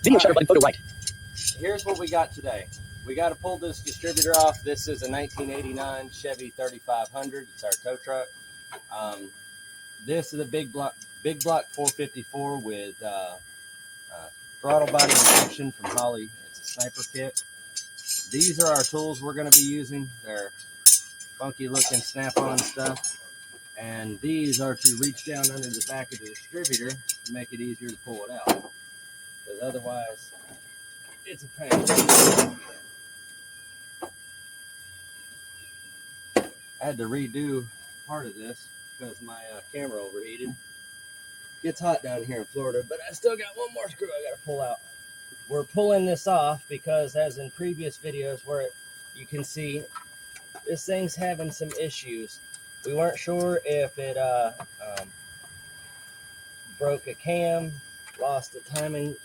Video shutter button, photo right. Here's what we got today. We got to pull this distributor off. This is a 1989 Chevy 3500. It's our tow truck. This is a big block 454 with throttle body injection from Holly. It's a sniper kit. These are our tools we're going to be using. They're funky looking snap-on stuff. And these are to reach down under the back of the distributor to make it easier to pull it out. Because otherwise, it's a pain. I had to redo part of this because my camera overheated. Gets hot down here in Florida, but I still got one more screw I got to pull out. We're pulling this off because, as in previous videos where you can see, this thing's having some issues. We weren't sure if it broke a cam, lost a timing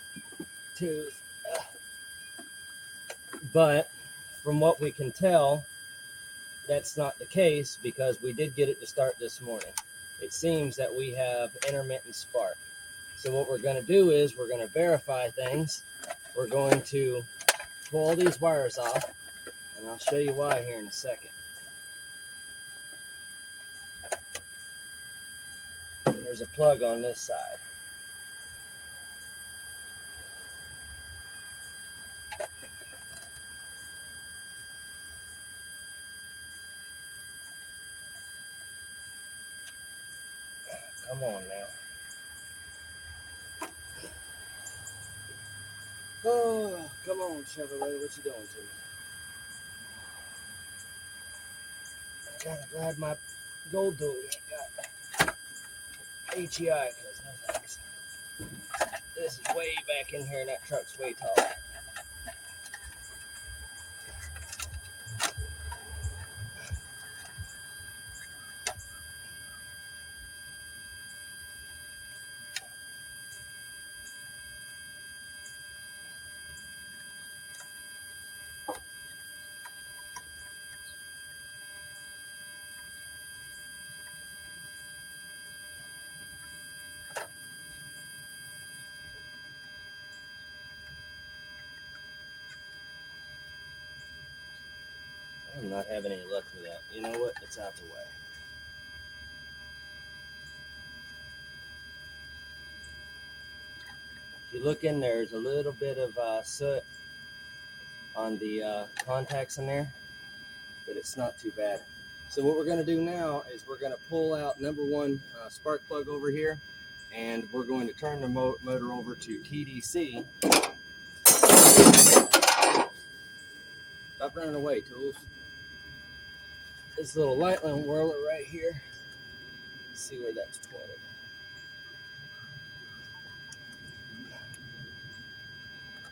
tooth, but from what we can tell, that's not the case because we did get it to start this morning. It seems that we have intermittent spark. So what we're going to do is we're going to verify things. We're going to pull all these wires off, and I'll show you why here in a second. There's a plug on this side. Come on now. Oh, come on, Chevrolet, what you doing to me? I'm kind of glad my gold dually got HEI, because no thanks. This is way back in here and that truck's way tall. I'm not having any luck with that. You know what? It's out the way. If you look in, there's a little bit of soot on the contacts in there, but it's not too bad. So what we're going to do now is we're going to pull out number one spark plug over here, and we're going to turn the motor over to TDC. Stop running away, tools. This little light line whirler right here. Let's see where that's pointed.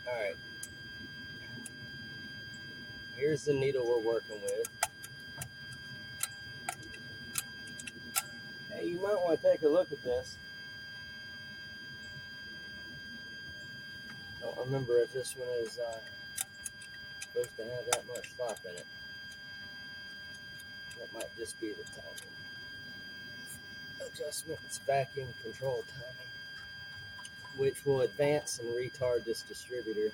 All right. Here's the needle we're working with. Hey, you might want to take a look at this. Don't remember if this one is supposed to have that much slop in it. That might just be the timing. Adjustment, it's vacuum control timing, which will advance and retard this distributor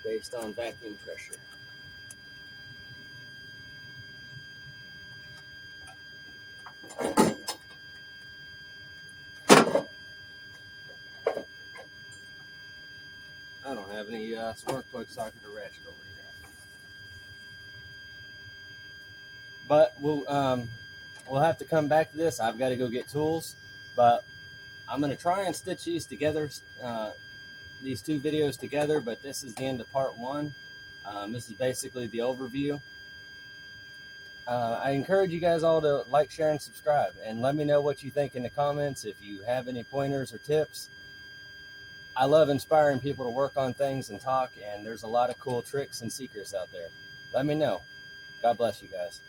based on vacuum pressure. I don't have any spark plug socket or ratchet over here, but we'll have to come back to this. I've got to go get tools, but I'm going to try and stitch these together, these two videos together, but this is the end of part one. This is basically the overview. I encourage you guys all to like, share, and subscribe, and let me know what you think in the comments. If you have any pointers or tips, I love inspiring people to work on things and talk, and there's a lot of cool tricks and secrets out there. Let me know. God bless you guys.